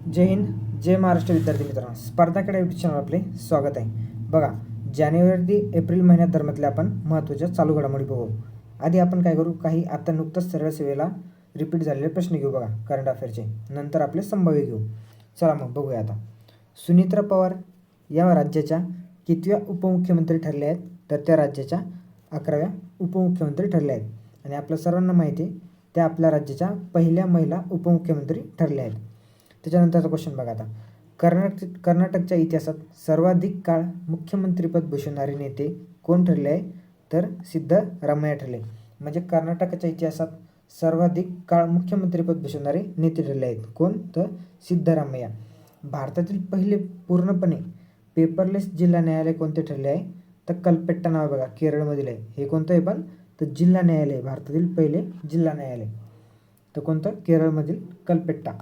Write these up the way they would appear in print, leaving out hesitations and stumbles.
जय हिंद, जय महाराष्ट्र विद्यार्थी मित्रांनो. स्पर्धा यूट्यूब चॅनल आपले स्वागत आहे. बघा, जानेवारी ते एप्रिल महिन्यात दरम्यानल्या आपण महत्त्वाच्या चालू घडामोडी बघू. आधी आपण काय करू, काही आता नुकतंच सरळ सेवेला रिपीट झालेले प्रश्न घेऊ. बघा, करंट अफेअरचे, नंतर आपले संभाव्य घेऊ. चला मग बघूया. आता सुनित्रा पवार या राज्याच्या कितव्या उपमुख्यमंत्री ठरल्या आहेत? तर त्या राज्याच्या 11व्या उपमुख्यमंत्री ठरल्या आहेत. आणि आपल्या सर्वांना माहिती आहे, त्या आपल्या राज्याच्या पहिल्या महिला उपमुख्यमंत्री ठरल्या आहेत. त्याच्यानंतरचा क्वेश्चन बघा. आता कर्नाटकच्या इतिहासात सर्वाधिक काळ मुख्यमंत्रीपद भूषवणारे नेते कोण ठरले आहे? तर सिद्धरामय्या ठरले. म्हणजे कर्नाटकच्या इतिहासात सर्वाधिक काळ मुख्यमंत्रीपद भूषवणारे नेते ठरले आहेत. कोण? तर सिद्धरामय्या. भारतातील पहिले पूर्णपणे पेपरलेस जिल्हा न्यायालय कोणते ठरले आहे? तर कल्पेट्टा नाव बघा, केरळमधील आहे. हे कोणतं आहे पण? तर जिल्हा न्यायालय, भारतातील पहिले जिल्हा न्यायालय. तर कोणतं? केरळमधील कल्पेट्टा.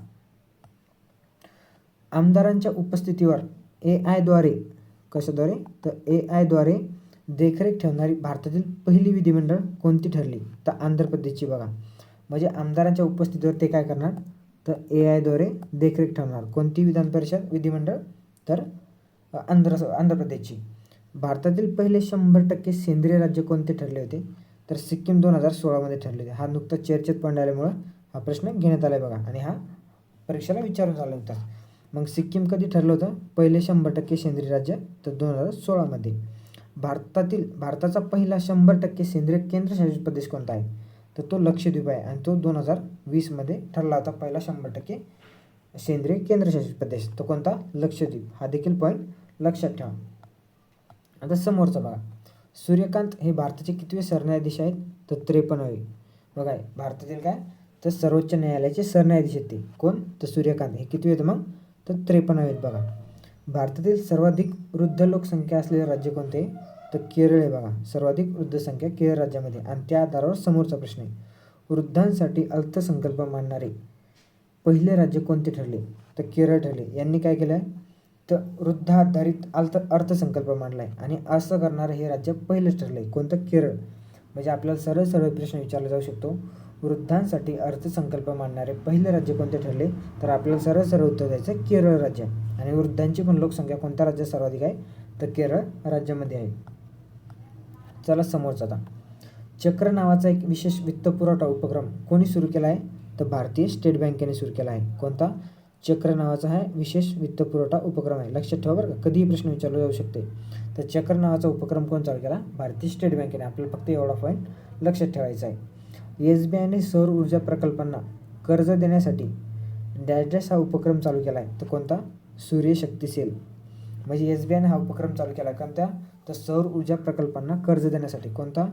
आमदारांच्या उपस्थितीवर AI द्वारे, कशाद्वारे? तर AI द्वारे देखरेख ठेवणारी भारतातील पहिली विधिमंडळ कोणती ठरली? तर आंध्र प्रदेशची. बघा, म्हणजे आमदारांच्या उपस्थितीवर ते काय करणार? तर AI द्वारे देखरेख ठेवणार. कोणती विधान परिषद विधिमंडळ? तर आंध्र प्रदेशची. भारतातील पहिले 100% सेंद्रिय राज्य कोणते ठरले होते? तर सिक्कीम 2016मध्ये ठरले होते. हा नुकताच चर्चेत पॉईंट आल्यामुळं हा प्रश्न घेण्यात आला आहे. बघा, आणि हा परीक्षेला विचारून झाला होता. मग सिक्कीम कधी ठरलं होतं पहिले 100% सेंद्रिय राज्य? तर 2016मध्ये. भारताचा पहिला 100% सेंद्रिय केंद्रशासित प्रदेश कोणता आहे? तर तो लक्षद्वीप आहे. आणि तो 2020मध्ये ठरला होता पहिला 100% सेंद्रिय केंद्रशासित प्रदेश. तो कोणता? लक्षद्वीप. हा देखील पॉईंट लक्षात ठेवा. आता समोरचा बघा, सूर्यकांत हे भारताचे कितवे सरन्यायाधीश आहेत? तर 53वे. बघा, भारतातील काय? तर सर्वोच्च न्यायालयाचे सरन्यायाधीश आहेत ते. कोण? तर सूर्यकांत. हे कितवे आहेत मग? तर 53वे आहेत. बघा, भारतातील सर्वाधिक वृद्ध लोकसंख्या असलेले राज्य कोणते? तर केरळ आहे. बघा, सर्वाधिक वृद्ध संख्या केरळ राज्यामध्ये. आणि त्या आधारावर समोरचा प्रश्न आहे, वृद्धांसाठी अर्थसंकल्प मांडणारे पहिले राज्य कोणते ठरले? तर केरळ ठरले. यांनी काय केलं आहे? तर वृद्धाधारित अर्थसंकल्प मांडला आहे. आणि असं करणारं हे राज्य पहिलंच ठरलं आहे. कोणतं? केरळ. म्हणजे आपल्याला सरळ सरळ प्रश्न विचारला जाऊ शकतो, वृद्धांसाठी अर्थसंकल्प मांडणारे पहिले राज्य कोणते ठरले? तर आपल्याला सरळ सरळ उत्तर द्यायचं केरळ राज्य. आणि वृद्धांची पण लोकसंख्या कोणत्या राज्यात सर्वाधिक आहे? तर केरळ राज्यामध्ये आहे. चला समोरचा. आता चक्र नावाचा एक विशेष वित्तपुरवठा उपक्रम कोणी सुरू केला आहे? तर भारतीय स्टेट बँकेने सुरू केला आहे. कोणता? चक्र नावाचा हा विशेष वित्तपुरवठा उपक्रम आहे. लक्षात ठेवा बरं का, कधीही प्रश्न विचारला जाऊ शकते. तर चक्र नावाचा उपक्रम कोण चालू केला? भारतीय स्टेट बँकेने. आपल्याला फक्त एवढा पॉईंट लक्षात ठेवायचा आहे. SBIने सौर ऊर्जा प्रकल्पांना कर्ज देण्यासाठी डॅश हा उपक्रम चालू केला आहे. तर कोणता? सूर्यशक्ती सेल. म्हणजे SBIने हा उपक्रम चालू केला आहे. कोणत्या? तर सौर ऊर्जा प्रकल्पांना कर्ज देण्यासाठी. कोणता?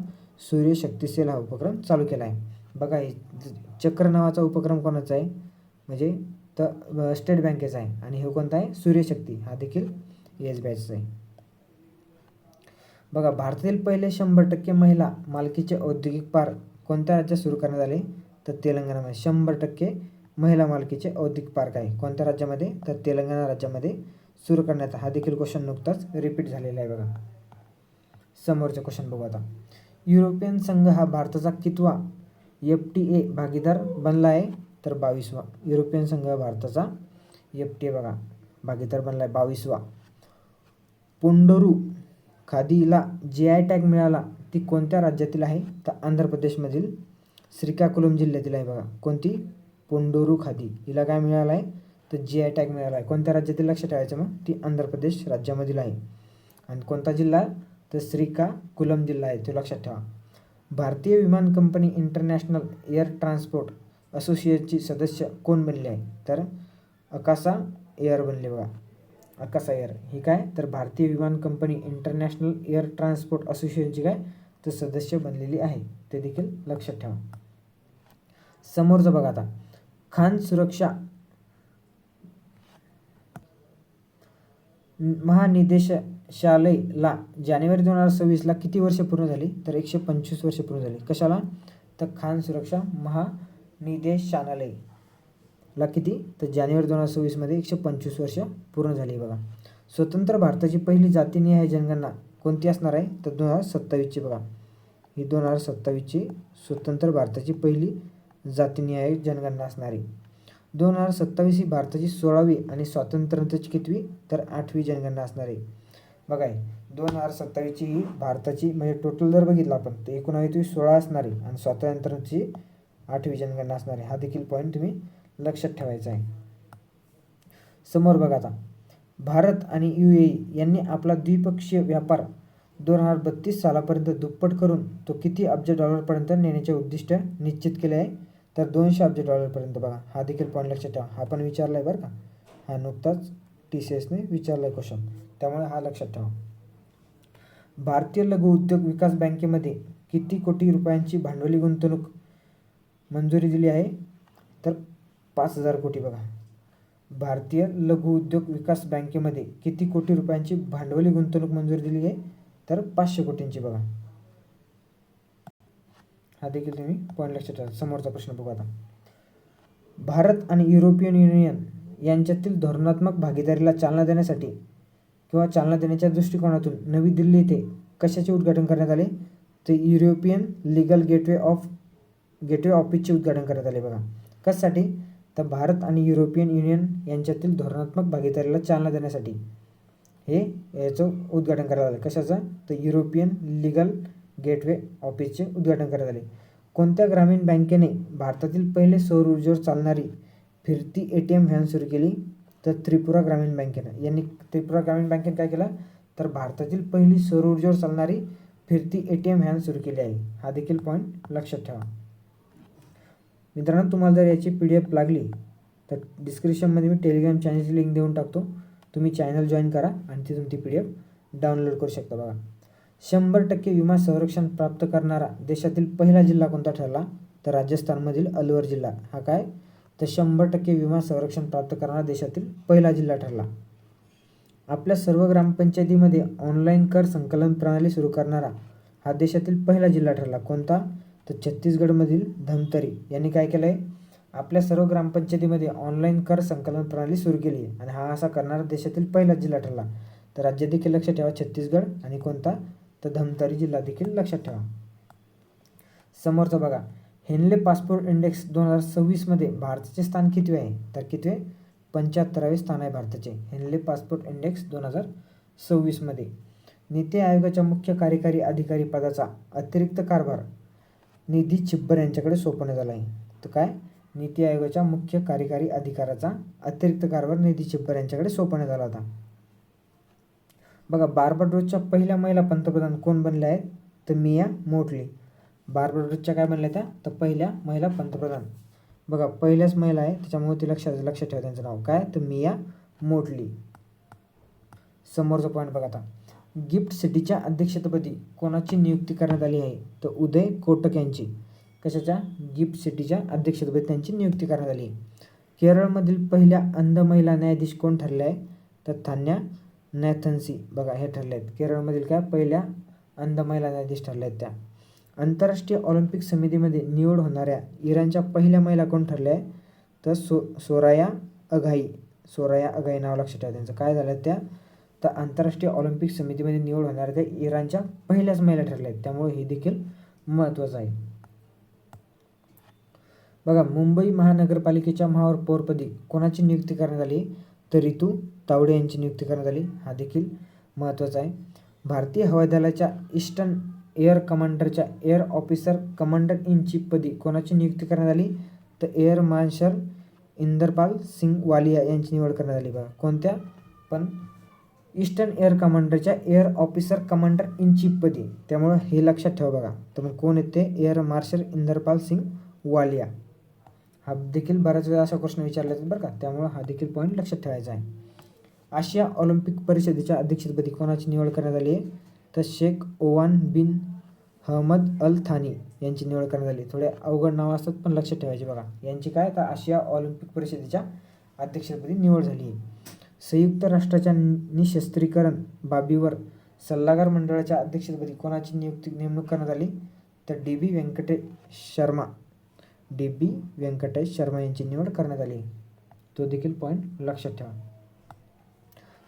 सूर्यशक्ती सेल हा उपक्रम चालू केला आहे. बघा, चक्र नावाचा उपक्रम कोणाचा आहे? म्हणजे तर स्टेट बँकेचा आहे. आणि हे कोणता आहे? सूर्यशक्ती. हा देखील SBIचा आहे. बघा, भारतातील पहिले 100% महिला मालकीचे औद्योगिक पार्क कोणत्या राज्यात सुरू करण्यात आले? तर तेलंगणामध्ये. 100% महिला मालकीचे औद्योगिक पार्क आहे. कोणत्या राज्यामध्ये? तर तेलंगणा राज्यामध्ये सुरू करण्यात. हा देखील क्वेश्चन नुकताच रिपीट झालेला आहे. बघा, समोरचे क्वेश्चन बघू. आता युरोपियन संघ हा भारताचा कितवा FTA भागीदार बनला आहे? तर 22वा. युरोपियन संघ भारताचा FTA बघा भागीदार बनला आहे 22वा. पोंडोरू खादीला GI टॅग मिळाला, ती कोणत्या राज्यातील आहे? तर आंध्र प्रदेशमधील श्रीकाकुलम जिल्ह्यातील आहे. बघा, कोणती? पोंडोरू खादी. हिला काय मिळालं आहे? तर GI टॅग मिळाला आहे. कोणत्या राज्यातील? लक्षात ठेवायचं मग, ती आंध्र प्रदेश राज्यामधील आहे. आणि कोणता जिल्हा? तर श्रीकाकुलम जिल्हा आहे, तो लक्षात ठेवा. भारतीय विमान कंपनी इंटरनॅशनल एअर ट्रान्सपोर्ट असोसिएशनची सदस्य कोण बनले आहे? तर अकासा एअर बनले. बघा, अकासा एअर ही काय? तर भारतीय विमान कंपनी इंटरनॅशनल एअर ट्रान्सपोर्ट असोसिएशनची काय? तर सदस्य बनलेली आहे. ते देखील लक्षात ठेवा. समोरचं बघा. आता खान सुरक्षा महानिदेशालयला जानेवारी 2026ला किती वर्ष पूर्ण झाली? तर 125 वर्ष पूर्ण झाली. कशाला? तर खान सुरक्षा महानिदेशालयला किती? तर जानेवारी 2026मध्ये 125 वर्ष पूर्ण झाली. बघा, स्वतंत्र भारताची पहिली जातीनिहाय जनगणना कोणती असणार आहे? तर 2027ची. बघा, ही 2027ची स्वतंत्र भारताची पहिली जातीनिहाय जनगणना असणार आहे. 2027 ही भारताची 16वी आणि स्वातंत्र्याची कितवी, तर 8वी जनगणना असणार आहे. बघा 2027ची ही भारताची म्हणजे टोटल जर बघितलं आपण तर 19वी 16 असणार आहे आणि स्वातंत्र्याची 8वी जनगणना असणार आहे. हा देखील पॉईंट तुम्ही लक्षात ठेवायचा आहे. समोर बघा आता, भारत आणि UAE यांनी आपला द्विपक्षीय व्यापार 2032 सालापर्यंत दुप्पट करून तो किती अब्ज डॉलरपर्यंत नेण्याचे उद्दिष्ट निश्चित केले आहे, तर 200 अब्ज डॉलरपर्यंत. बघा हा देखील पॉईंट लक्षात ठेवा. हा पण विचारला आहे बरं का, हा नुकताच TCSने विचारला आहे क्वेश्चन, त्यामुळे हा लक्षात ठेवा. भारतीय लघु उद्योग विकास बँकेमध्ये किती कोटी रुपयांची भांडवली गुंतवणूक मंजुरी दिली आहे, तर 5000 कोटी. बघा भारतीय लघु उद्योग विकास बँकेमध्ये किती कोटी रुपयांची भांडवली गुंतवणूक मंजुरी दिली आहे, तर 500 कोटींची. बघा हा देखील तुम्ही पॉईंट लक्षात ठेवा. समोरचा प्रश्न बघू आता, भारत आणि युरोपियन युनियन यांच्यातील धोरणात्मक भागीदारीला चालना देण्यासाठी किंवा चालना देण्याच्या दृष्टिकोनातून नवी दिल्ली येथे कशाचे उद्घाटन करण्यात आले, तर युरोपियन लीगल गेटवे ऑफिसचे उद्घाटन करण्यात आले. बघा कशासाठी, तर भारत आणि युरोपियन युनियन यांच्यातील धोरणात्मक भागीदारीला चालना देण्यासाठी हे याचं उद्घाटन करण्यात आले. कशाचं, तर युरोपियन लीगल गेटवे ऑफिसचे उद्घाटन करण्यात आले. कोणत्या ग्रामीण बँकेने भारतातील पहिले सौर ऊर्जेवर चालणारी फिरती ATM व्हॅन सुरू केली, तर त्रिपुरा ग्रामीण बँकेनं. त्रिपुरा ग्रामीण बँकेने काय केलं, तर भारतातील पहिली सौर ऊर्जेवर चालणारी फिरती ATM व्हॅन सुरू केली आहे. हा देखील पॉईंट लक्षात ठेवा. मित्रांनो तुम्हाला जर याची PDF लागली तर डिस्क्रिप्शनमध्ये मी टेलिग्राम चॅनलची लिंक देऊन टाकतो, तुम्ही चॅनल जॉईन करा आणि तिथून ती PDF डाउनलोड करू शकता. बघा 100% विमा संरक्षण प्राप्त करणारा देशातील पहिला जिल्हा कोणता ठरला, तर राजस्थानमधील अलवर जिल्हा. हा काय, तर 100% विमा संरक्षण प्राप्त करणारा देशातील पहिला जिल्हा ठरला. आपल्या सर्व ग्रामपंचायतीमध्ये ऑनलाईन कर संकलन प्रणाली सुरू करणारा हा देशातील पहिला जिल्हा ठरला. कोणता, तर छत्तीसगडमधील धमतरी यांनी काय केलं आहे, आपल्या सर्व ग्रामपंचायतीमध्ये ऑनलाईन कर संकलन प्रणाली सुरू केली आहे आणि हा असा करणारा देशातील पहिला जिल्हा ठरला. तर राज्य देखील लक्षात ठेवा, छत्तीसगड आणि कोणता, तर धमतरी जिल्हा देखील लक्षात ठेवा. समोरचं बघा, हेनले पासपोर्ट इंडेक्स 2026मध्ये भारताचे स्थान कितवे आहे, तर कितवे, 75वे स्थान आहे भारताचे हेनले पासपोर्ट इंडेक्स 2026मध्ये. नीती आयोगाच्या मुख्य कार्यकारी अधिकारी पदाचा अतिरिक्त कारभार निधी छिब्बर यांच्याकडे सोपवण्यात आला आहे. तर काय, नीती आयोगाच्या मुख्य कार्यकारी अधिकाराचा अतिरिक्त कारभार निधी छिब्बर यांच्याकडे सोपवण्यात आला होता. बघा बार्बाडोसच्या पहिल्या महिला पंतप्रधान कोण बनल्या आहेत, तर मिया मोटली. बार्बाडोसच्या काय बनल्या त्या, तर पहिल्या महिला पंतप्रधान. बघा पहिल्याच महिला आहे त्याच्यामुळे ती लक्षात ठेवा त्यांचं नाव काय, तर मिया मोटली. समोरचा पॉईंट बघा आता, गिफ्ट सिटीच्या अध्यक्षपदी कोणाची नियुक्ती करण्यात आली आहे, तर उदय कोटक यांची. कशाच्या, गिफ्ट सिटीच्या अध्यक्षपदी त्यांची नियुक्ती करण्यात आली. केरळमधील पहिल्या अंध महिला न्यायाधीश कोण ठरल्या आहे, तर थान्या नॅथन्सी. बघा हे ठरले आहेत केरळमधील काय पहिल्या अंध महिला न्यायाधीश ठरल्या आहेत त्या. आंतरराष्ट्रीय ऑलिम्पिक समितीमध्ये निवड होणाऱ्या इराणच्या पहिल्या महिला कोण ठरल्या आहे, तर सोराया अघाई नाव लक्षात ठेवा त्यांचं. काय झालं त्या, तर आंतरराष्ट्रीय ऑलिम्पिक समितीमध्ये निवड होणाऱ्या त्या इराणच्या पहिल्याच महिला ठरल्या आहेत, त्यामुळे हे देखील महत्त्वाचं आहे. बघा मुंबई महानगरपालिकेच्या महापौरपदी कोणाची नियुक्ती करण्यात आली, तर रितू तावडे यांची नियुक्ती करण्यात आली. हा देखील महत्त्वाचा आहे. भारतीय हवाई दलाच्या ईस्टर्न एअर कमांडरच्या air officer commander in chief पदी कोणाची नियुक्ती करण्यात आली, तर एअर मार्शल इंदरपाल सिंग वालिया यांची निवड करण्यात आली. बघा कोणत्या, पण ईस्टर्न एअर कमांडरच्या air officer commander in chief पदी, त्यामुळे हे लक्षात ठेवा. बघा तर मग कोण येते, एअर मार्शल इंदरपाल सिंग वालिया. हा देखील बऱ्याच वेळा असा प्रश्न विचारला जातो बरं का, त्यामुळे हा देखील पॉईंट लक्षात ठेवायचा आहे. आशिया ऑलिम्पिक परिषदेच्या अध्यक्षपदी कोणाची निवड करण्यात आली आहे, तर शेख ओवान बिन हमद अल थानी यांची निवड करण्यात आली. थोडे अवघड नावं असतात पण लक्षात ठेवायची. बघा यांची काय, तर आशिया ऑलिम्पिक परिषदेच्या अध्यक्षपदी निवड झाली आहे. संयुक्त राष्ट्राच्या निशस्त्रीकरण बाबीवर सल्लागार मंडळाच्या अध्यक्षपदी कोणाची नेमणूक करण्यात आली, तर DB व्यंकटेश शर्मा यांची निवड करण्यात आली. तो देखील पॉईंट लक्षात ठेवा.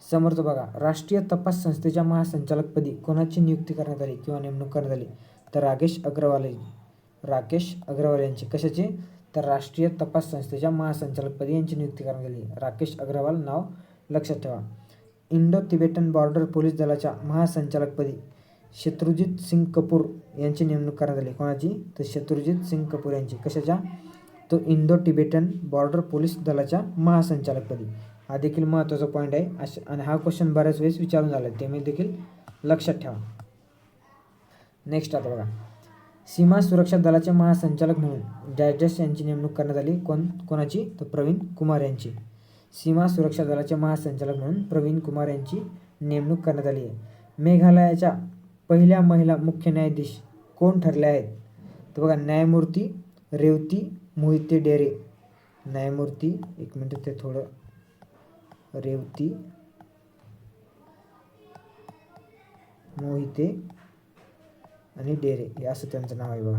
समोरचं बघा, राष्ट्रीय तपास संस्थेच्या महासंचालकपदी कोणाची नियुक्ती करण्यात आली किंवा नेमणूक करण्यात आली, तर राकेश अग्रवाल यांची. कशाची, तर राष्ट्रीय तपास संस्थेच्या महासंचालकपदी यांची नियुक्ती करण्यात आली. राकेश अग्रवाल नाव लक्षात ठेवा. इंडो तिबेटन बॉर्डर पोलीस दलाच्या महासंचालकपदी शत्रुजित सिंग कपूर यांची नेमणूक करण्यात आली. कोणाची? तर शत्रुजित सिंग कपूर यांची. कशाच्या? तो इंडो तिबेटन बॉर्डर पोलीस दलाच्या महासंचालकपदी. हा देखील महत्त्वाचा पॉईंट आहे आणि हा क्वेश्चन बऱ्याच वेळेस विचारून झाला आहे, ते मी देखील लक्षात ठेवा. नेक्स्ट आता बघा, सीमा सुरक्षा दलाचे महासंचालक म्हणून डॅश यांची नेमणूक करण्यात आली. कोणाची? तर प्रवीण कुमार यांची. सीमा सुरक्षा दलाचे महासंचालक म्हणून प्रवीण कुमार यांची नेमणूक करण्यात आली आहे. मेघालयाच्या पहिल्या महिला मुख्य न्यायाधीश कोण ठरल्या आहेत? तर बघा, न्यायमूर्ती रेवती मोहिते डेरे. न्यायमूर्ती, एक मिनिट ते थोडं, रेवती मोहिते आणि डेरे हे असं त्यांचं नाव आहे बघा.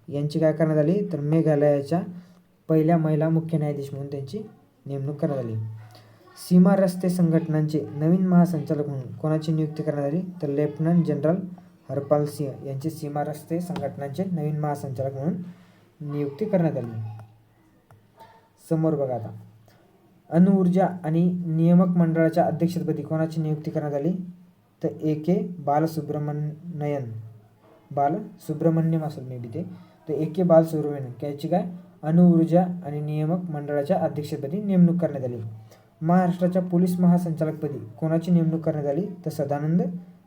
यांची काय करण्यात आली? तर मेघालयाच्या पहिल्या महिला मुख्य न्यायाधीश म्हणून त्यांची नेमणूक करण्यात आली. सीमा रस्ते संघटनांचे नवीन महासंचालक म्हणून कोणाची नियुक्ती करण्यात आली? तर लेफ्टनंट जनरल हरपाल सिंह यांची सीमा रस्ते संघटनांचे नवीन महासंचालक म्हणून नियुक्ती करण्यात आली. समोर बघा आता, अणुऊर्जा आणि नियामक मंडळाच्या अध्यक्षपदी कोणाची नियुक्ती करण्यात आली? तर A.K. बालसुब्रमण्यम असेल मे बी ते. तर A.K. बालसुब्रमण्यम याची काय? अणुऊर्जा आणि नियामक मंडळाच्या अध्यक्षपदी नेमणूक करण्यात आली. महाराष्ट्राच्या पोलीस महासंचालकपदी कोणाची नेमणूक करण्यात आली? तर सदानंद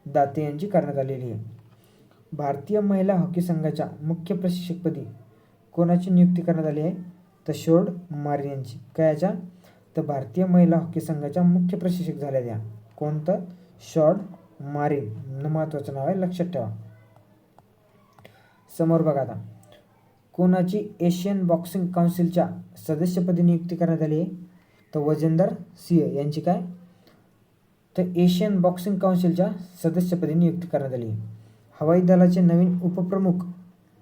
दाते यांची करण्यात आलेली आहे. भारतीय महिला हॉकी संघाच्या मुख्य प्रशिक्षकपदी कोणाची नियुक्ती करण्यात आली आहे? तर शोर्ड मारिन यांची. कायच्या? तर भारतीय महिला हॉकी संघाच्या मुख्य प्रशिक्षक झाल्या त्या. कोणतं? Shard Marin. महत्त्वाचं नाव आहे, लक्षात ठेवा. समोर बघा आता, कोणाची एशियन बॉक्सिंग काउन्सिलच्या सदस्यपदी नियुक्ती करण्यात आली आहे? तर वजेंदर सिंह यांची काय? तर एशियन बॉक्सिंग काउन्सिलच्या सदस्यपदी नियुक्ती करण्यात आली आहे. हवाई दलाचे नवीन उपप्रमुख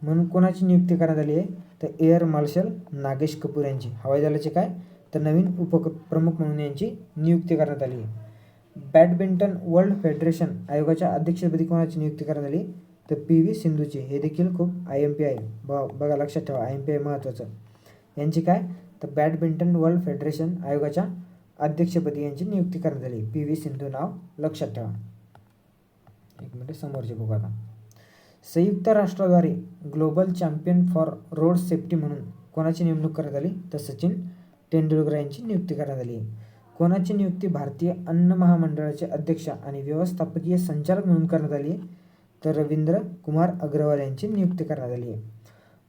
म्हणून कोणाची नियुक्ती करण्यात आली आहे? तर एअर मार्शल नागेश कपूर यांची. हवाई दलाचे काय? तर नवीन उपप्रमुख म्हणून यांची नियुक्ती करण्यात आली आहे. बॅडमिंटन वर्ल्ड फेडरेशन आयोगाच्या अध्यक्षपदी कोणाची नियुक्ती करण्यात आली? तर PV सिंधूची. हे देखील खूप IMP आहे बघा, लक्षात ठेवा, IMP आहे महत्त्वाचं. यांची काय? तर बॅडमिंटन वर्ल्ड फेडरेशन आयोगाच्या अध्यक्षपदी यांची नियुक्ती करण्यात आली. PV सिंधू नाव लक्षात ठेवा. एक मिनिट समोरचे बघू आता. संयुक्त राष्ट्राद्वारे global champion for road safety म्हणून कोणाची नेमणूक करण्यात आली? तर सचिन तेंडुलकर यांची नियुक्ती करण्यात आली आहे. कोणाची नियुक्ती भारतीय अन्न महामंडळाचे अध्यक्ष आणि व्यवस्थापकीय संचालक म्हणून करण्यात आली आहे? तर रवींद्र कुमार अग्रवाल यांची नियुक्ती करण्यात आली आहे.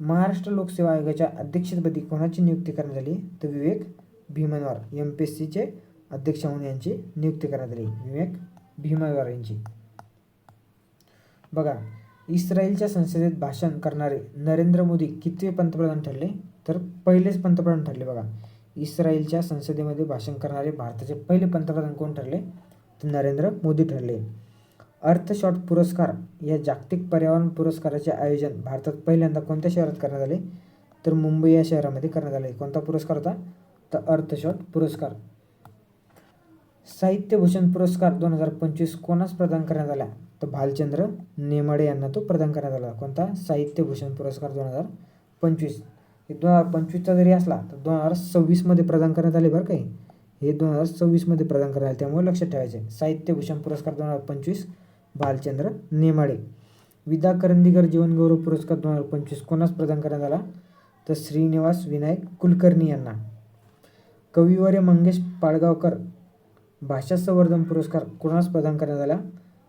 महाराष्ट्र लोकसेवा आयोगाच्या अध्यक्षपदी कोणाची नियुक्ती करण्यात आली? तर विवेक भीमनवार. MPSCचे अध्यक्ष म्हणून यांची नियुक्ती करण्यात आली, विवेक भीमनवार यांची. बघा, इस्रायलच्या संसदेत भाषण करणारे नरेंद्र मोदी कितवे पंतप्रधान ठरले? तर पहिलेच पंतप्रधान ठरले. बघा, इस्रायलच्या संसदेमध्ये भाषण करणारे भारताचे पहिले पंतप्रधान कोण ठरले? तर नरेंद्र मोदी ठरले. अर्थशॉट पुरस्कार या जागतिक पर्यावरण पुरस्काराचे आयोजन भारतात पहिल्यांदा कोणत्या शहरात करण्यात आले? तर मुंबई या शहरामध्ये करण्यात आले. कोणता पुरस्कार होता? तर अर्थशॉट पुरस्कार. साहित्यभूषण पुरस्कार 2025 कोणास प्रदान करण्यात आला? तर भालचंद्र नेमाडे यांना तो प्रदान करण्यात आला. कोणता? साहित्यभूषण पुरस्कार 2025. हे 2025चा जरी असला तर 2026 मध्ये प्रदान करण्यात आले बरं काही. हे 2026 मध्ये प्रदान करण्यात आले, त्यामुळे लक्षात ठेवायचे. साहित्यभूषण पुरस्कार 2025 भालचंद्र नेमाडे. विदा करंदीकर जीवनगौरव पुरस्कार 2025 कोणास प्रदान करण्यात आला? तर श्रीनिवास विनायक कुलकर्णी यांना. कविवर्य मंगेश पाडगावकर भाषा संवर्धन पुरस्कार कोणास प्रदान करण्यात आला?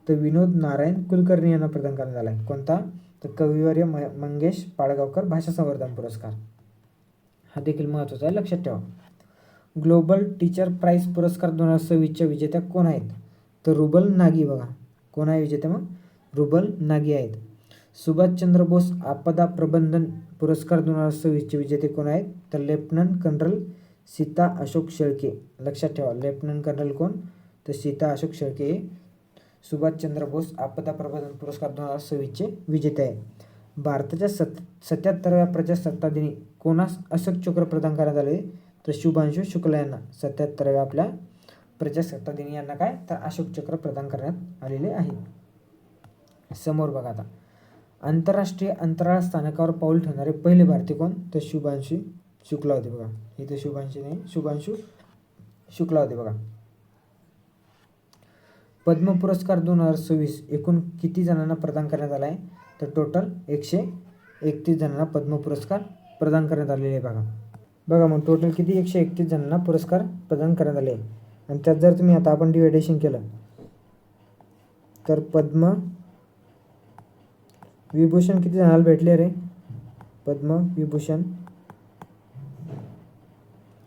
तर विनोद नारायण कुलकर्णी यांना प्रदान करण्यात आला. कोणता? तर कविवर्य मंगेश पाडगावकर भाषा संवर्धन पुरस्कार. हा देखील महत्त्वाचा आहे, लक्षात ठेवा. ग्लोबल टीचर प्राइज पुरस्कार 2026च्या विजेत्या कोण आहेत? तर रुबल नागी. बघा, कोण आहे विजेते? मग रुबल नागी आहेत. सुभाषचंद्र बोस आपदा प्रबंधन पुरस्कार 2026चे विजेते कोण आहेत? तर लेफ्टनंट कर्नल सीता अशोक शेळके. लक्षात ठेवा, लेफ्टनंट कर्नल कोण? तर सीता अशोक शेळके सुभाषचंद्र बोस आपदा प्रबंधन पुरस्कार 2026चे विजेते आहे. भारताच्या 77व्या प्रजासत्ताक दिनी कोणास अशोक चक्र प्रदान करण्यात आले? तर शुभांशु शुक्ला यांना. 77व्या आपल्या प्रजासत्ताक दिनी यांना काय? तर अशोक चक्र प्रदान करण्यात आलेले आहे. समोर बघा आता, आंतरराष्ट्रीय अंतराळ स्थानकावर पाऊल ठेवणारे पहिले भारतीय कोण? तर शुभांशु शुक्ला होते बघा. इथे शुभांशु नाही, शुभांशु शुक्ला होते बघा. पद्म पुरस्कार 2026 एकूण किती जणांना प्रदान करण्यात आला आहे? तर टोटल 131 जणांना पद्म पुरस्कार प्रदान करण्यात आलेले आहे बघा. बघा मग टोटल किती? 131 जणांना पुरस्कार प्रदान करण्यात आले. आणि त्यात जर तुम्ही आता आपण डिवायडेशन केलं तर पद्म विभूषण किती जणांना भेटले रे?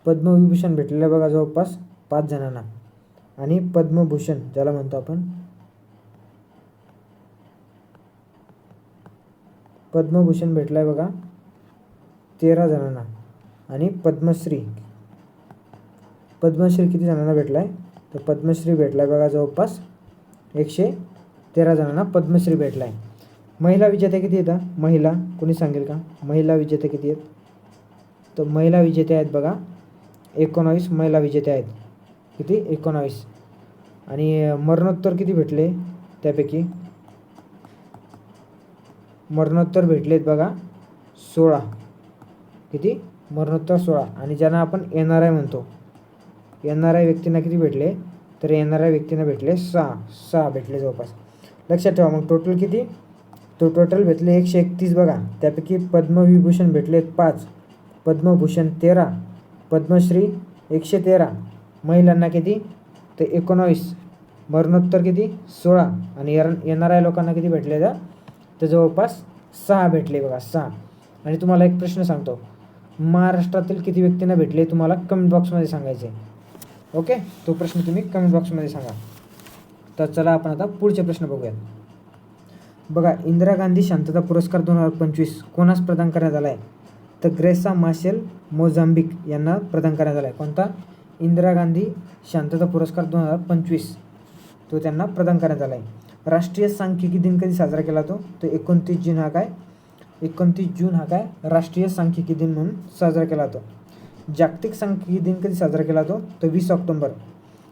पद्मविभूषण भेटलेलं बघा जवळपास 5 जणांना. आणि पद्मभूषण ज्याला म्हणतो आपण, पद्मभूषण भेटलाय बघा 13 जणांना. आणि पद्मश्री किती जणांना भेटलाय? तर पद्मश्री भेटलाय बघा जवळपास 113 जणांना पद्मश्री भेटलाय. महिला विजेते किती येतात? महिला कोणी सांगेल का? महिला विजेते किती आहेत? तर महिला विजेते आहेत बघा 19 महिला विजेते आहेत. किती? 19. आणि मरणोत्तर किती भेटले? त्यापैकी मरणोत्तर भेटलेत बघा 16. किती? मरणोत्तर 16. आणि ज्यांना आपण NRI म्हणतो, NRI व्यक्तींना किती भेटले? तर NRI व्यक्तींना भेटले 6 भेटले जवळपास. लक्षात ठेवा. मग टोटल किती? तो टोटल भेटले 131 बघा. त्यापैकी पद्मविभूषण भेटलेत 5, पद्मभूषण 13, पद्मश्री 113, महिलांना किती? तर 19, मरणोत्तर किती? 16. आणि NRI लोकांना किती भेटले? तर जवळपास 6 भेटले बघा 6. आणि तुम्हाला एक प्रश्न सांगतो, महाराष्ट्रातील किती व्यक्तींना भेटले तुम्हाला कमेंट बॉक्समध्ये सांगायचे. ओके, तो प्रश्न तुम्ही कमेंट बॉक्समध्ये सांगा. तर चला आपण आता पुढचे प्रश्न बघूयात. बघा, इंदिरा गांधी शांतता पुरस्कार 2025 कोणास प्रदान करण्यात आला आहे? तर ग्रेसा माशेल मोझांबिक यांना प्रदान करण्यात आला आहे. कोणता? इंदिरा गांधी शांतता पुरस्कार 2025 तो त्यांना प्रदान करण्यात आला आहे. राष्ट्रीय सांख्यिकी दिन कधी साजरा केला तो? तर 29 जून हा काय? 29 जून हा काय? राष्ट्रीय सांख्यिकी दिन म्हणून साजरा केला जातो. जागतिक सांख्यिकी दिन कधी साजरा केला जातो? तर 20 ऑक्टोबर.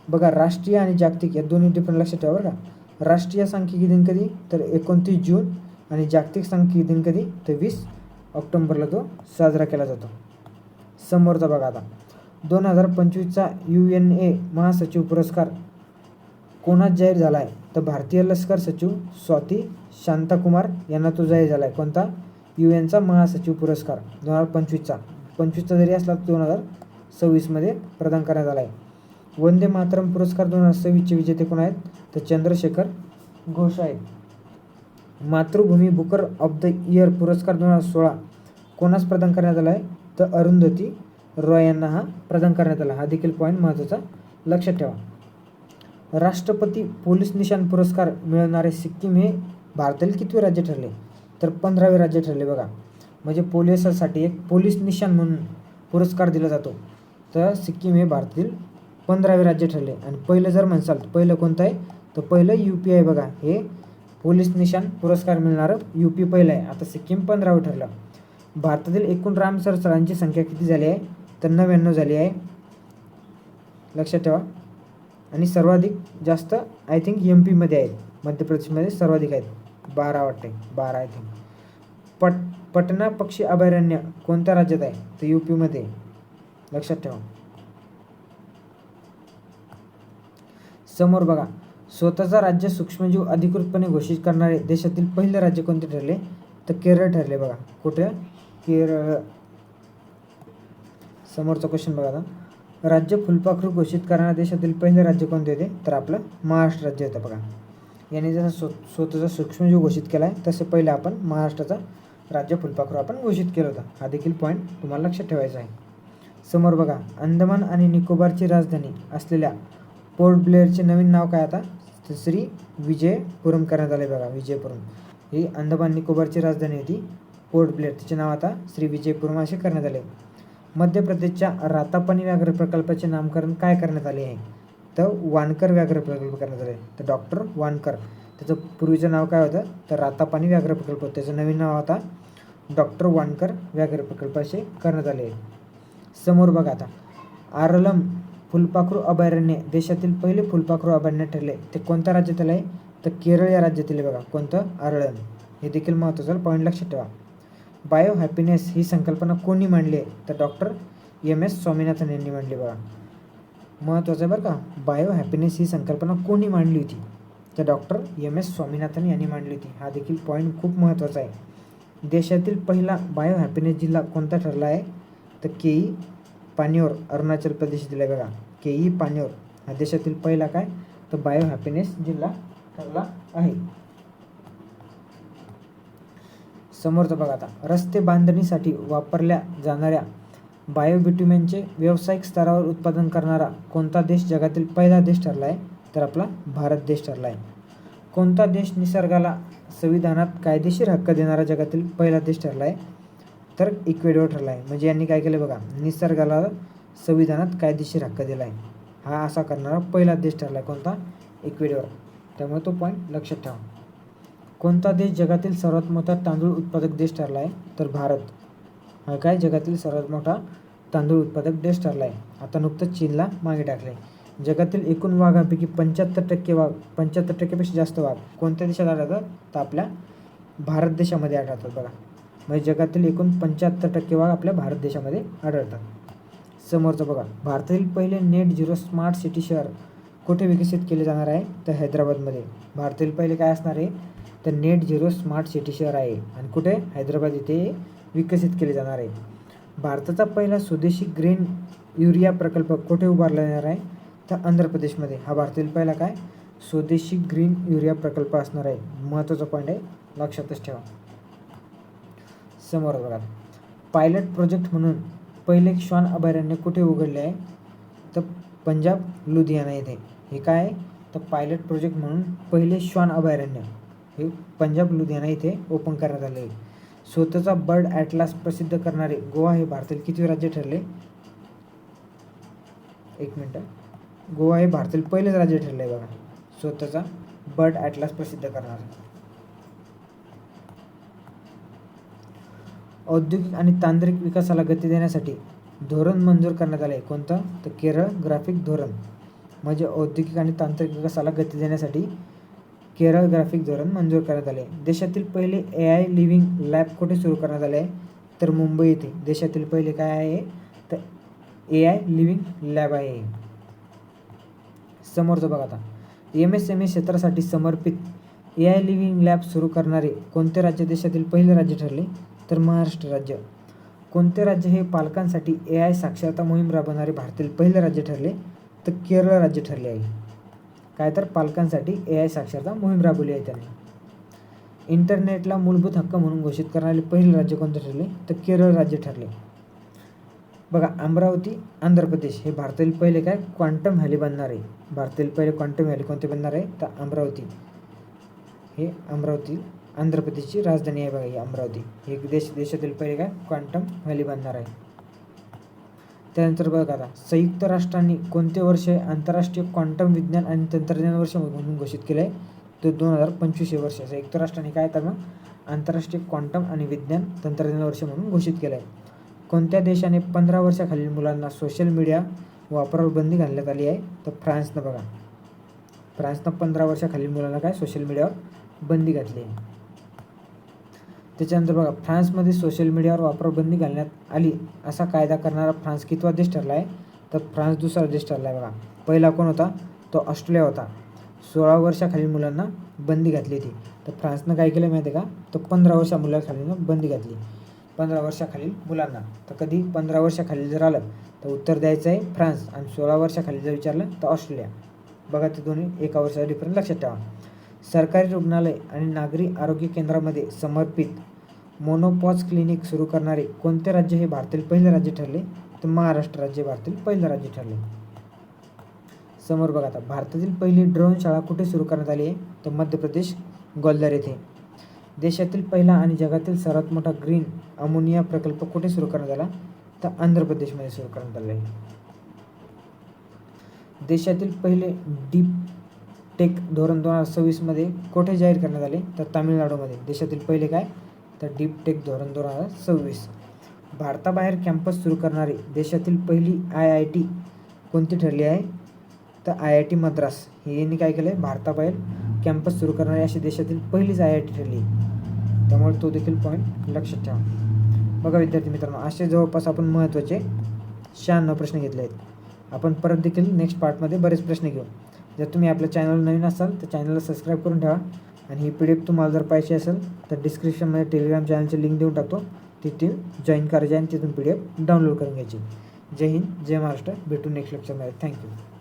बघा, राष्ट्रीय आणि जागतिक या दोन्ही डिफरंट लक्षात ठेवा बरं का. राष्ट्रीय सांख्यिकी दिन कधी? तर 29 जून. आणि जागतिक सांख्यिकी दिन कधी? तर 20 ऑक्टोबरला तो साजरा केला जातो. समोरचा बघा आता, 2025चा UNA महासचिव पुरस्कार कोणास जाहीर झाला आहे? तर भारतीय लष्कर सचिव स्वाती शांताकुमार यांना तो जाहीर झाला आहे. कोणता? UN महासचिव पुरस्कार 2025चा. 25चा जरी असला तर 2026मध्ये प्रदान करण्यात आला आहे. वंदे मातरम पुरस्कार 2026चे विजेते कोण आहेत? तर चंद्रशेखर घोष आहेत. मातृभूमी बुकर ऑफ द इयर पुरस्कार 2016 कोणास प्रदान करण्यात आला आहे? तर अरुंधती रॉय यांना हा प्रदान करण्यात आला. हा देखील पॉईंट महत्त्वाचा लक्षात ठेवा. राष्ट्रपती पोलीस निशाण पुरस्कार मिळवणारे सिक्कीम हे भारतातील कितवे राज्य ठरले? तर 15वे राज्य ठरले बघा. म्हणजे पोलिसासाठी एक पोलीस निशाण म्हणून पुरस्कार दिला जातो. तर सिक्कीम हे भारतातील 15वे राज्य ठरले. आणि पहिलं जर म्हणसाल तर पहिलं कोणतं आहे? तर पहिलं UP आहे बघा. हे पोलीस निशाण पुरस्कार मिळणारं UP पहिलं आहे. आता सिक्कीम 15वे ठरलं. भारतातील एकूण रामसर स्थळांची संख्या किती झाली आहे? तर 99 झाली आहे. लक्षात ठेवा. आणि सर्वाधिक जास्त आय थिंक MP आहेत. मध्य प्रदेशमध्ये सर्वाधिक आहेत, 12 वाटते, 12 आय थिंक. पटना पक्षी अभयारण्य कोणत्या राज्यात आहे? तर UP मध्ये. लक्षात ठेवा. समोर बघा, स्वतःचा राज्य सूक्ष्मजीव अधिकृतपणे घोषित करणारे देशातील पहिले राज्य कोणते ठरले? तर केरळ ठरले बघा. कुठे? केरळ. समोरचा क्वेश्चन बघा आता, राज्य फुलपाखरू घोषित करणाऱ्या देशातील पहिले राज्य कोणते होते? तर आपलं महाराष्ट्र राज्य होतं बघा. याने जसं स्वतःचा सूक्ष्मजीव घोषित केला आहे तसे पहिले आपण महाराष्ट्राचा राज्य फुलपाखरू आपण घोषित केलं होतं. हा देखील पॉईंट तुम्हाला लक्षात ठेवायचा आहे. समोर बघा, अंदमान आणि निकोबारची राजधानी असलेल्या पोर्ट ब्लेअरचे नवीन नाव काय आता? तर श्री विजयपुरम करण्यात आले बघा. विजयपुरम ही अंदमान निकोबारची राजधानी होती. पोर्ट ब्लेअर तिचे नाव आता श्री विजयपुरम असे करण्यात आले. मध्य प्रदेशच्या रातापानी व्याघ्र प्रकल्पाचे नामकरण काय करण्यात आले आहे? तर वानकर व्याघ्र प्रकल्प करण्यात आले. तर डॉक्टर वानकर. त्याचं पूर्वीचं नाव काय होतं? तर रातापानी व्याघ्र प्रकल्प. त्याचं नवीन नाव आता डॉक्टर वानकर व्याघ्र प्रकल्प असे करण्यात आले. समोर बघा आता, आरलम फुलपाखरू अभयारण्य देशातील पहिले फुलपाखरू अभयारण्य ठरले. ते कोणत्या राज्यातील आहे? तर केरळ या राज्यातील बघा. कोणतं? आरळम हे देखील महत्त्वाचं पॉईंट लक्षात ठेवा. बायो हॅपीनेस ही संकल्पना कोणी मांडली आहे? तर डॉक्टर MS स्वामीनाथन यांनी मांडली. बघा महत्त्वाचं आहे बरं का. बायो हॅपीनेस ही संकल्पना कोणी मांडली होती? तर डॉक्टर MS स्वामीनाथन यांनी मांडली होती. हा देखील पॉईंट खूप महत्त्वाचा आहे. देशातील पहिला बायो हॅपीनेस जिल्हा कोणता ठरला आहे? तर KE पान्योर अरुणाचल प्रदेश जिल्हा. बघा KE पान्योर हा देशातील पहिला काय तर बायो हॅपीनेस जिल्हा ठरला आहे. समोरचं बघा आता, रस्ते बांधणीसाठी वापरल्या जाणाऱ्या बायोबिट्युमेनचे व्यावसायिक स्तरावर उत्पादन करणारा कोणता देश जगातील पहिला देश ठरला आहे? तर आपला भारत देश ठरला आहे. कोणता देश निसर्गाला संविधानात कायदेशीर हक्क देणारा जगातील पहिला देश ठरला आहे? तर इक्वेडोर ठरला आहे. म्हणजे यांनी काय केलं बघा, निसर्गाला संविधानात कायदेशीर हक्क दिला आहे. हा असा करणारा पहिला देश ठरला आहे. कोणता? इक्वेडोर. त्यामुळे तो पॉईंट लक्षात ठेवा. कोणता देश जगातील सर्वात मोठा तांदूळ उत्पादक देश ठरला आहे? तर भारत हा काय जगातील सर्वात मोठा तांदूळ उत्पादक देश ठरला आहे. आता नुकतंच चीनला मागे टाकले. जगातील एकूण वाघापैकी 75% वाघ, 75%पेक्षा जास्त वाघ कोणत्या देशात आढळतात? तर आपल्या भारत देशामध्ये आढळतात. बघा म्हणजे जगातील एकूण 75% वाघ आपल्या भारत देशामध्ये आढळतात. समोरचं बघा, भारतातील पहिले नेट झिरो स्मार्ट सिटी शहर कुठे विकसित केले जाणार आहे? तर हैदराबादमध्ये. भारतातील पहिले काय असणार आहे? तर नेट झिरो स्मार्ट सिटी शहर आहे आणि कुठे? हैदराबाद इथे विकसित केले जाणार आहे. भारताचा पहिला स्वदेशी ग्रीन युरिया प्रकल्प कुठे उभारला जाणार आहे? तर आंध्र प्रदेशमध्ये. हा भारतातील पहिला काय स्वदेशी ग्रीन युरिया प्रकल्प असणार आहे. महत्त्वाचा पॉईंट आहे, लक्षातच ठेवा. समोर बघा, पायलट प्रोजेक्ट म्हणून पहिले श्वान अभयारण्य कुठे उघडले आहे? तर पंजाब लुधियाना येथे. हे काय आहे? तर पायलट प्रोजेक्ट म्हणून पहिले श्वान अभयारण्य हे पंजाब लुधियाना इथे ओपन करण्यात आले आहे. स्वतःचा बर्ड ॲटलास प्रसिद्ध करणारे गोवा हे भारतातील कितवे राज्य ठरले? एक मिनटं. गोवा हे भारतातील पहिलेच राज्य ठरले आहे बघा, स्वतःचा बर्ड ॲटलास प्रसिद्ध करणारे. औद्योगिक आणि तांत्रिक विकासाला गती देण्यासाठी धोरण मंजूर करण्यात आले. कोणतं? तर केरळ ग्राफिक धोरण. म्हणजे औद्योगिक आणि तांत्रिक विकासाला गती देण्यासाठी केरळ ग्राफिक धोरण मंजूर करण्यात आले. देशातील पहिले AI लिव्हिंग लॅब कुठे सुरू करण्यात आले आहे? तर मुंबई येथे. देशातील पहिले काय आहे? तर AI लिव्हिंग लॅब आहे. समोरचं बघा आता, MSME क्षेत्रासाठी समर्पित AI लिव्हिंग लॅब सुरू करणारे कोणते राज्य देशातील पहिले राज्य ठरले? तर महाराष्ट्र राज्य. कोणते राज्य हे पालकांसाठी AI साक्षरता मोहीम राबवणारे भारतातील पहिले राज्य ठरले? तर केरळ राज्य ठरले आहे. काय तर पालकांसाठी AI साक्षरता मोहीम राबवली आहे त्यांनी. इंटरनेटला मूलभूत हक्क म्हणून घोषित करणारे पहिले राज्य कोणते ठरले? तर केरळ राज्य ठरले. बघा अमरावती आंध्र प्रदेश हे भारतातील पहिले काय क्वांटम व्हॅली बनणार आहे. भारतातील पहिले क्वांटम व्हॅली कोणते बनणार आहे? तर अमरावती. हे अमरावती आंध्र प्रदेशची राजधानी आहे. बघा ही अमरावती. हे देशातील पहिले काय क्वांटम व्हॅली बनणार आहे. त्यानंतर बघा आता, संयुक्त राष्ट्रांनी कोणते वर्ष आंतरराष्ट्रीय क्वांटम विज्ञान आणि तंत्रज्ञान वर्ष म्हणून घोषित केले आहे? तर 2025 हे वर्ष संयुक्त राष्ट्रांनी काय तर मग आंतरराष्ट्रीय क्वांटम आणि विज्ञान तंत्रज्ञान वर्ष म्हणून घोषित केलं आहे. कोणत्या देशाने 15 वर्षाखालील मुलांना सोशल मीडिया वापरावर बंदी घालण्यात आली आहे? तर फ्रान्सनं. बघा फ्रान्सनं 15 वर्षाखालील मुलांना काय सोशल मीडियावर बंदी घातली आहे. त्याच्यानंतर बघा, फ्रान्समध्ये सोशल मीडियावर वापरावर बंदी घालण्यात आली असा कायदा करणारा फ्रान्स कितवा देश ठरला आहे? तर फ्रान्स दुसरा देश ठरला आहे. बघा पहिला कोण होता? तो ऑस्ट्रेलिया होता. 16 वर्षाखालील मुलांना बंदी घातली होती. तर फ्रान्सनं काय केलं माहिती आहे का? तर 15 वर्षा मुलाखालील बंदी घातली. 15 वर्षाखालील मुलांना. तर कधी 15 वर्षाखालील जर आलं तर उत्तर द्यायचं आहे फ्रान्स आणि 16 वर्षाखालील जर विचारलं तर ऑस्ट्रेलिया. बघा ते दोन्ही एका वर्षाचा डिफरन्स लक्षात ठेवा. सरकारी रुग्णालय आणि नागरी आरोग्य केंद्रामध्ये समर्पित मोनोपॉज क्लिनिक सुरू करणारे कोणते राज्य हे भारतातील पहिले राज्य ठरले? तर महाराष्ट्र राज्य भारतातील पहिलं राज्य ठरले. समोर बघा आता, भारतातील पहिली ड्रोन शाळा कुठे सुरू करण्यात आली आहे? तर मध्य प्रदेश ग्वाल्हेर येथे. देशातील पहिला आणि जगातील सर्वात मोठा ग्रीन अमोनिया प्रकल्प कुठे सुरू करण्यात आला? तर आंध्र प्रदेशमध्ये सुरू करण्यात आला आहे. देशातील पहिले डीप टेक धोरण 2026 मध्ये कुठे जाहीर करण्यात आले? तर तामिळनाडूमध्ये. देशातील पहिले काय? तर डीप टेक धोरण 2026. भारताबाहेर कॅम्पस सुरू करणारी देशातील पहिली IIT कोणती ठरली आहे? तर IIT मद्रास. यांनी काय केलं आहे? भारताबाहेर कॅम्पस सुरू करणारी अशी देशातील पहिलीच IIT ठरली. त्यामुळे तो देखील पॉईंट लक्षात ठेवा. बघा विद्यार्थी मित्रांनो, असे जवळपास आपण महत्त्वाचे 96 प्रश्न घेतले आहेत. आपण परत देखील नेक्स्ट पार्टमध्ये बरेच प्रश्न घेऊ. जर तुम्ही आपल्या चॅनल नवीन असाल तर चॅनलला सबस्क्राईब करून ठेवा. आणि ही PDF तुम्हाला जर पाहिजे असेल तर डिस्क्रिप्शनमध्ये टेलिग्राम चॅनलची लिंक देऊन टाकतो, तिथे जॉईन करायचे आणि तिथून PDF डाउनलोड करून घ्यायची. जय हिंद, जय महाराष्ट्र. भेटू नेक्स्ट लेक्चरमध्ये. थँक्यू.